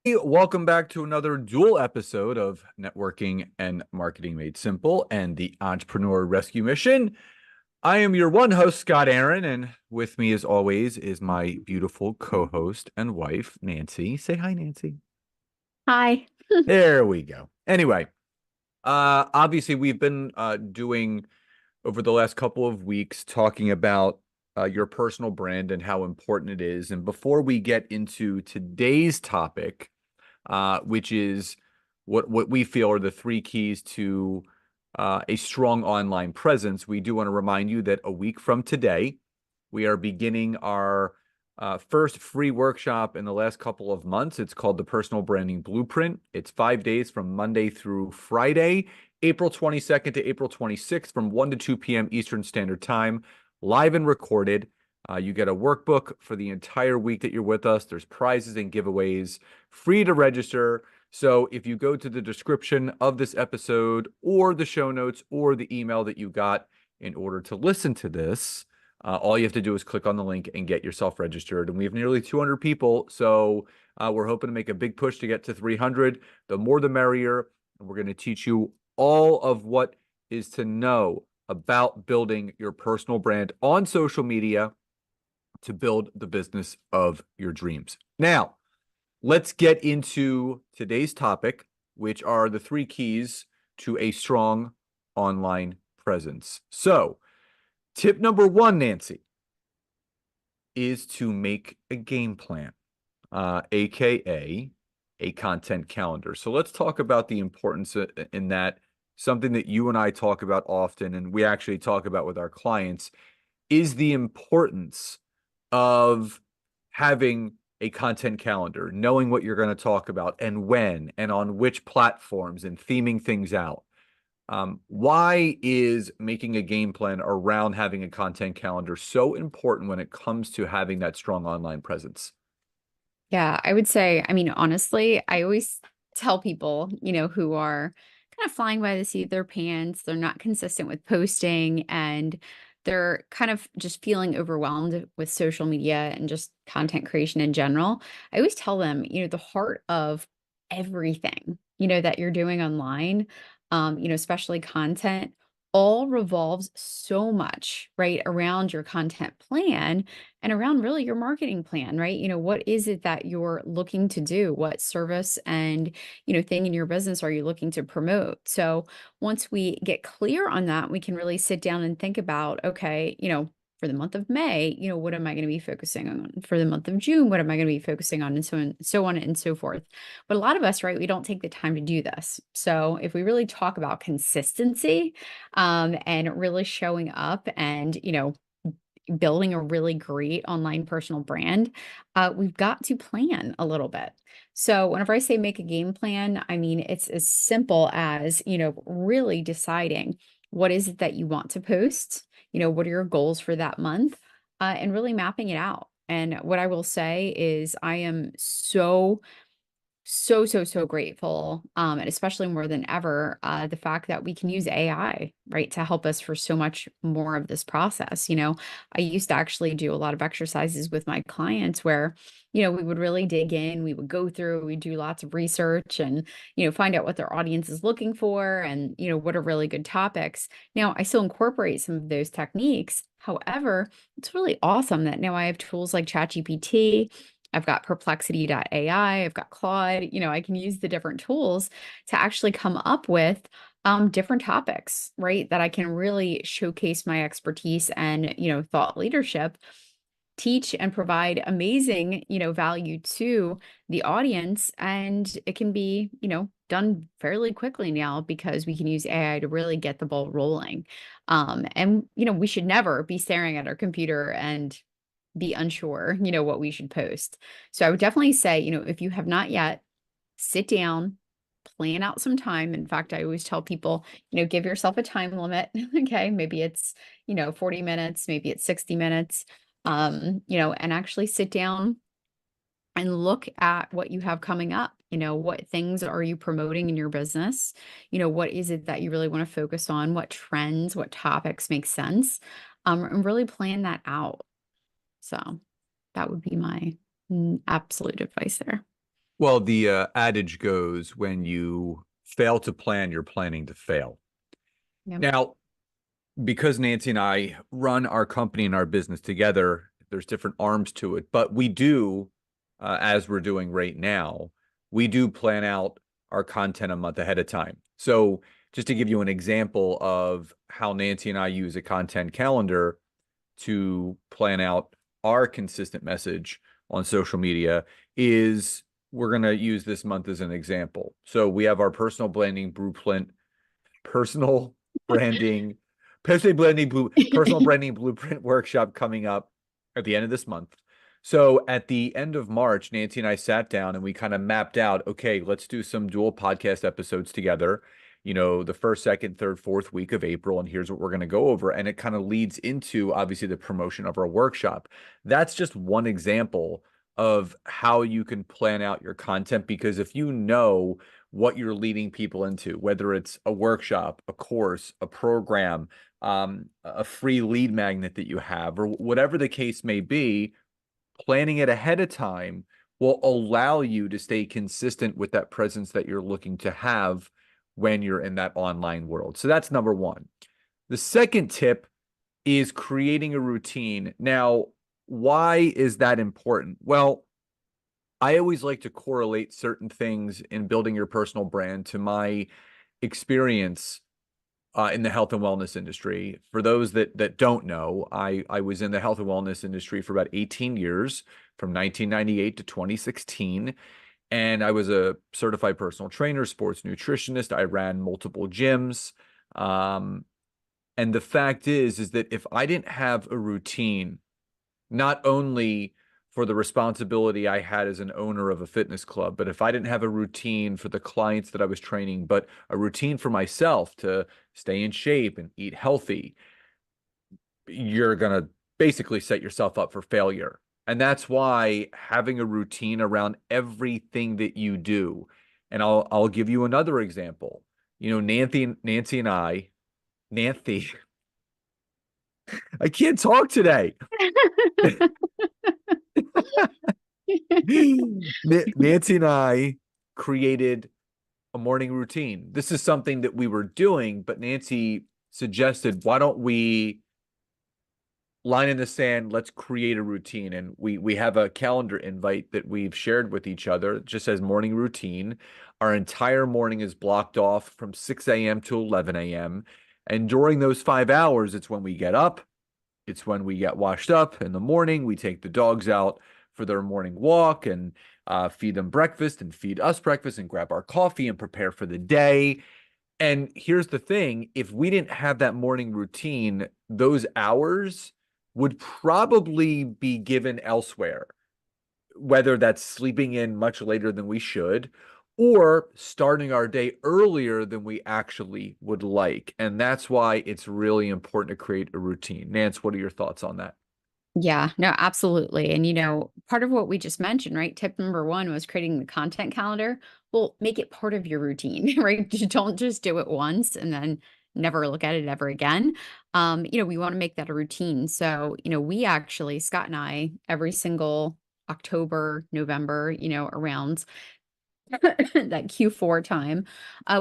Welcome back to another dual episode of Networking and Marketing Made Simple and the Entrepreneur Rescue Mission. I am your one host, Scott Aaron, and with me, as always, is my beautiful co-host and wife, Nancy. Say hi, Nancy. Hi. There we go. Anyway, obviously, we've been doing over the last couple of weeks talking about your personal brand and how important it is. And before we get into today's topic, which is what we feel are the three keys to a strong online presence. We do want to remind you that a week from today, we are beginning our first free workshop in the last couple of months. It's called the Personal Branding Blueprint. It's 5 days from Monday through Friday, April 22nd to April 26th from 1 to 2 p.m. Eastern Standard Time, live and recorded. You get a workbook for the entire week that you're with us. There's prizes and giveaways, free to register. So if you go to the description of this episode or the show notes or the email that you got in order to listen to this, all you have to do is click on the link and get yourself registered. And we have nearly 200 people. So we're hoping to make a big push to get to 300. The more, the merrier. And we're going to teach you all of what is to know about building your personal brand on social media to build the business of your dreams. Now, let's get into today's topic, which are the three keys to a strong online presence. So, tip number one, Nancy, is to make a game plan, aka a content calendar. So let's talk about the importance in that. Something that you and I talk about often, and we actually talk about with our clients, is the importance of having a content calendar, knowing what you're going to talk about and when and on which platforms and theming things out. Why is making a game plan around having a content calendar so important when it comes to having that strong online presence? Yeah, I would say, honestly, I always tell people, who are kind of flying by the seat of their pants, they're not consistent with posting, and they're kind of just feeling overwhelmed with social media and just content creation in general. I always tell them, the heart of everything, that you're doing online, especially content, all revolves so much, right, around your content plan and around really your marketing plan, right? What is it that you're looking to do? What service and, thing in your business are you looking to promote? So once we get clear on that, we can really sit down and think about, okay, for the month of May, what am I going to be focusing on? For the month of June, what am I going to be focusing on? And so on and so forth. But a lot of us, right, we don't take the time to do this. So if we really talk about consistency, and really showing up and, building a really great online personal brand, we've got to plan a little bit. So whenever I say make a game plan, I mean, it's as simple as, really deciding what is it that you want to post, what are your goals for that month, and really mapping it out. And what I will say is I am so grateful, and especially more than ever, the fact that we can use AI, right, to help us for so much more of this process. I used to actually do a lot of exercises with my clients where, we would really dig in, we would go through, we do lots of research and, find out what their audience is looking for and, what are really good topics. Now, I still incorporate some of those techniques. However, it's really awesome that now I have tools like ChatGPT. I've got perplexity.ai, I've got Claude, I can use the different tools to actually come up with different topics, right? That I can really showcase my expertise and, thought leadership, teach and provide amazing, value to the audience. And it can be, done fairly quickly now because we can use AI to really get the ball rolling. And, we should never be staring at our computer and be unsure, what we should post. So I would definitely say, if you have not yet, sit down, plan out some time. In fact, I always tell people, give yourself a time limit. Okay. Maybe it's, 40 minutes, maybe it's 60 minutes, and actually sit down and look at what you have coming up. What things are you promoting in your business? What is it that you really want to focus on? What trends, what topics make sense? And really plan that out. So that would be my absolute advice there. Well, the adage goes, when you fail to plan, you're planning to fail. Yeah. Now, because Nancy and I run our company and our business together, there's different arms to it, but we do, as we're doing right now, we do plan out our content a month ahead of time. So, just to give you an example of how Nancy and I use a content calendar to plan out our consistent message on social media, is we're going to use this month as an example. So, we have our personal branding, personal branding blueprint workshop coming up at the end of this month. So at the end of March, Nancy and I sat down and we kind of mapped out, okay, let's do some dual podcast episodes together, the first, second, third, fourth week of April, and here's what we're going to go over. And it kind of leads into obviously the promotion of our workshop. That's just one example of how you can plan out your content, because if you know what you're leading people into, whether it's a workshop, a course, a program, a free lead magnet that you have, or whatever the case may be, planning it ahead of time will allow you to stay consistent with that presence that you're looking to have when you're in that online world. So that's number one. The second tip is creating a routine. Now, why is that important? Well, I always like to correlate certain things in building your personal brand to my experience in the health and wellness industry. For those that don't know, I was in the health and wellness industry for about 18 years, from 1998 to 2016. And I was a certified personal trainer, sports nutritionist. I ran multiple gyms. Um, and the fact is that if I didn't have a routine, not only for the responsibility I had as an owner of a fitness club, but if I didn't have a routine for the clients that I was training, but a routine for myself to stay in shape and eat healthy, you're going to basically set yourself up for failure. And that's why having a routine around everything that you do. And I'll give you another example. Nancy and Nancy, I can't talk today. Nancy and I created a morning routine. This is something that we were doing, but Nancy suggested, why don't we line in the sand, let's create a routine. And we have a calendar invite that we've shared with each other. It just says morning routine. Our entire morning is blocked off from 6 a.m. to 11 a.m. And during those 5 hours, it's when we get up, it's when we get washed up in the morning. We take the dogs out for their morning walk and feed them breakfast and feed us breakfast and grab our coffee and prepare for the day. And here's the thing, if we didn't have that morning routine, those hours would probably be given elsewhere, whether that's sleeping in much later than we should or starting our day earlier than we actually would like. And that's why it's really important to create a routine. Nance, what are your thoughts on that? Yeah, no, absolutely. And, part of what we just mentioned, right? Tip number one was creating the content calendar. Well, make it part of your routine, right? You don't just do it once and then never look at it ever again. We want to make that a routine. So, we actually, Scott and I, every single October, November, around that Q4 time,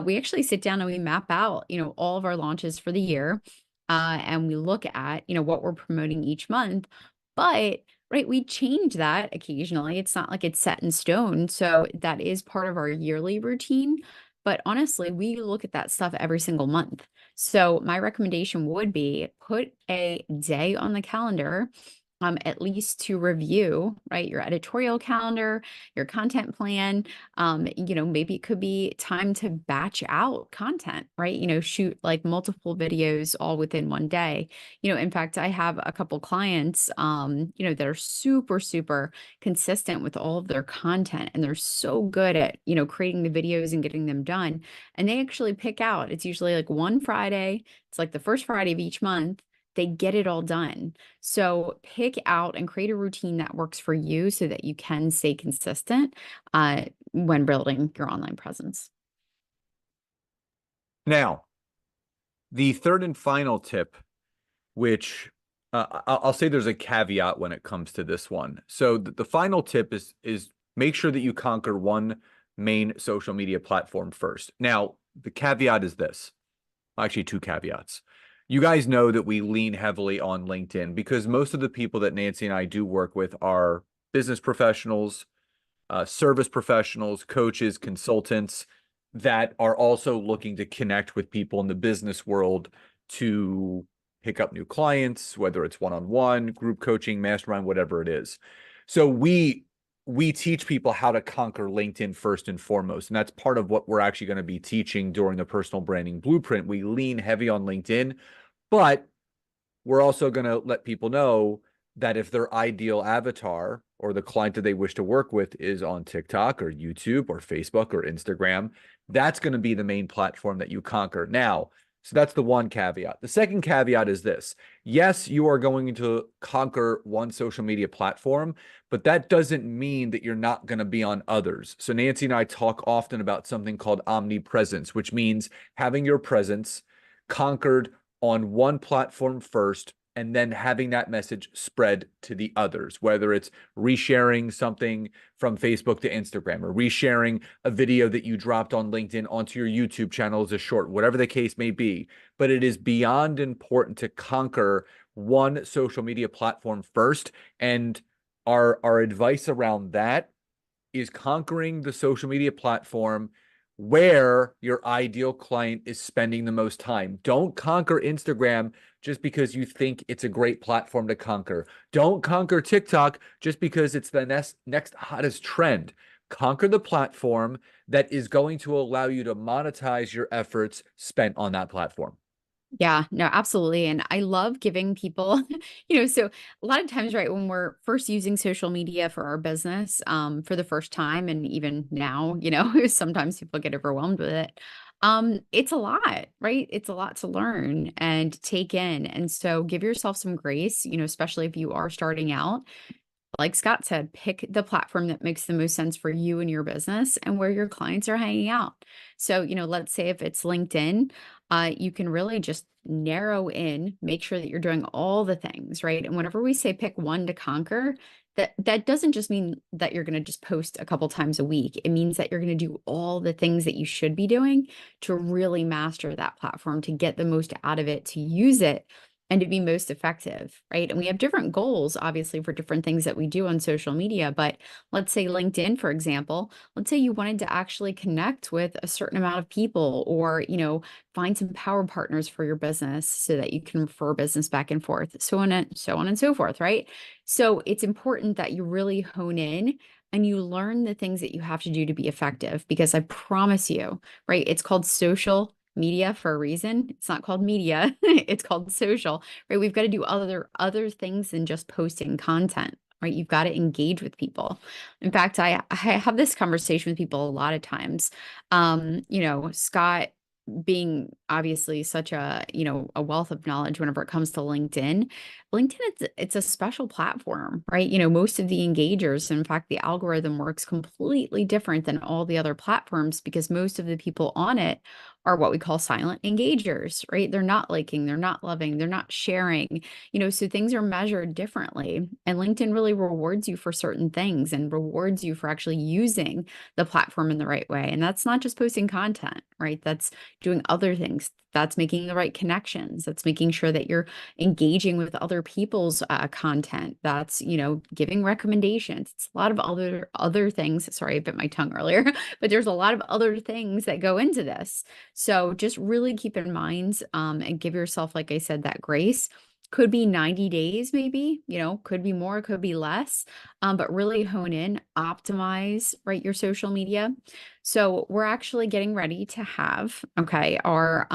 we actually sit down and we map out, all of our launches for the year. And we look at, what we're promoting each month. But right, we change that occasionally. It's not like it's set in stone. So that is part of our yearly routine. But honestly, we look at that stuff every single month. So my recommendation would be put a day on the calendar, at least to review, right, your editorial calendar, your content plan. Maybe it could be time to batch out content, right? Shoot like multiple videos all within one day. In fact, I have a couple clients, that are super, super consistent with all of their content, and they're so good at, creating the videos and getting them done. And they actually pick out, it's usually like one Friday, it's like the first Friday of each month. They get it all done. So pick out and create a routine that works for you so that you can stay consistent when building your online presence. Now, the third and final tip, which I'll say there's a caveat when it comes to this one. So the final tip is make sure that you conquer one main social media platform first. Now, the caveat is this, actually two caveats. You guys know that we lean heavily on LinkedIn because most of the people that Nancy and I do work with are business professionals, service professionals, coaches, consultants that are also looking to connect with people in the business world to pick up new clients, whether it's one-on-one, group coaching, mastermind, whatever it is. So we teach people how to conquer LinkedIn first and foremost. And that's part of what we're actually going to be teaching during the personal branding blueprint. We lean heavy on LinkedIn, but we're also going to let people know that if their ideal avatar or the client that they wish to work with is on TikTok or YouTube or Facebook or Instagram, that's going to be the main platform that you conquer. Now, so that's the one caveat. The second caveat is this. Yes, you are going to conquer one social media platform, but that doesn't mean that you're not going to be on others. So Nancy and I talk often about something called omnipresence, which means having your presence conquered on one platform first, and then having that message spread to the others, whether it's resharing something from Facebook to Instagram or resharing a video that you dropped on LinkedIn onto your YouTube channel as a short, whatever the case may be. But it is beyond important to conquer one social media platform first. And our advice around that is conquering the social media platform where your ideal client is spending the most time. Don't conquer Instagram just because you think it's a great platform to conquer. Don't conquer TikTok just because it's the next hottest trend. Conquer the platform that is going to allow you to monetize your efforts spent on that platform. Yeah, no, absolutely. And I love giving people, so a lot of times, right, when we're first using social media for our business, for the first time, and even now, sometimes people get overwhelmed with it. It's a lot, right? It's a lot to learn and take in. And so give yourself some grace, especially if you are starting out. Like Scott said, pick the platform that makes the most sense for you and your business and where your clients are hanging out. So, let's say if it's LinkedIn, you can really just narrow in, make sure that you're doing all the things, right? And whenever we say pick one to conquer, that doesn't just mean that you're going to just post a couple times a week. It means that you're going to do all the things that you should be doing to really master that platform, to get the most out of it, to use it and to be most effective, right? And we have different goals, obviously, for different things that we do on social media. But let's say LinkedIn, for example, let's say you wanted to actually connect with a certain amount of people or, find some power partners for your business so that you can refer business back and forth, so on and so forth, right? So it's important that you really hone in and you learn the things that you have to do to be effective, because I promise you, right? It's called social media for a reason. It's not called media. It's called social, right? We've got to do other things than just posting content, right? You've got to engage with people. In fact, I have this conversation with people a lot of times. Scott being obviously such a wealth of knowledge whenever it comes to LinkedIn, it's a special platform, right? Most of the engagers, in fact, the algorithm works completely different than all the other platforms because most of the people on it are what we call silent engagers, right? They're not liking, they're not loving, they're not sharing, so things are measured differently. And LinkedIn really rewards you for certain things and rewards you for actually using the platform in the right way. And that's not just posting content, right? That's doing other things. That's making the right connections. That's making sure that you're engaging with other people's content. That's, giving recommendations. It's a lot of other things. Sorry, I bit my tongue earlier, but there's a lot of other things that go into this. So just really keep in mind and give yourself, like I said, that grace. Could be 90 days, maybe, could be more, could be less, but really hone in, optimize, right, your social media. So we're actually getting ready to have, okay, our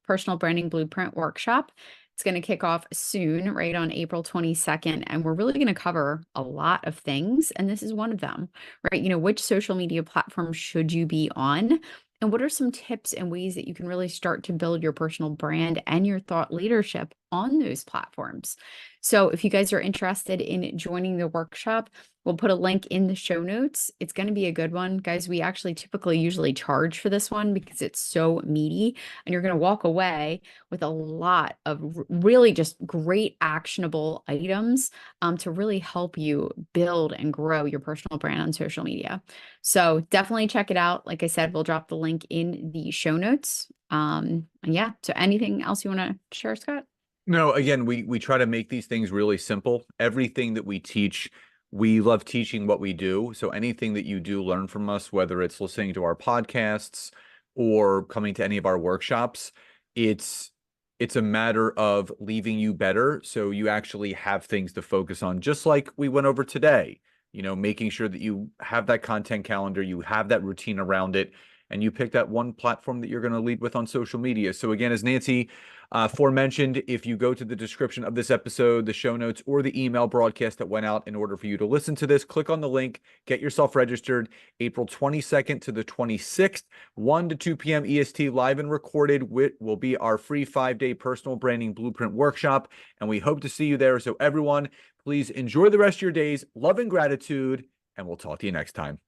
personal branding blueprint workshop. It's going to kick off soon, right, on April 22nd. And we're really going to cover a lot of things. And this is one of them, right? Which social media platform should you be on? And what are some tips and ways that you can really start to build your personal brand and your thought leadership on those platforms. So if you guys are interested in joining the workshop, we'll put a link in the show notes. It's going to be a good one. Guys, we actually typically usually charge for this one because it's so meaty, and you're going to walk away with a lot of really just great actionable items to really help you build and grow your personal brand on social media. So definitely check it out. Like I said, we'll drop the link in the show notes. And yeah, so anything else you want to share, Scott? No, again, we try to make these things really simple. Everything that we teach, we love teaching what we do. So anything that you do learn from us, whether it's listening to our podcasts or coming to any of our workshops, it's it's a matter of leaving you better so you actually have things to focus on, just like we went over today. Making sure that you have that content calendar, you have that routine around it, and you pick that one platform that you're going to lead with on social media. So again, as Nancy aforementioned, if you go to the description of this episode, the show notes, or the email broadcast that went out in order for you to listen to this, click on the link, get yourself registered. April 22nd to the 26th, 1 to 2 p.m. EST, live and recorded, will be our free 5-day personal branding blueprint workshop. And we hope to see you there. So everyone, please enjoy the rest of your days, love and gratitude, and we'll talk to you next time.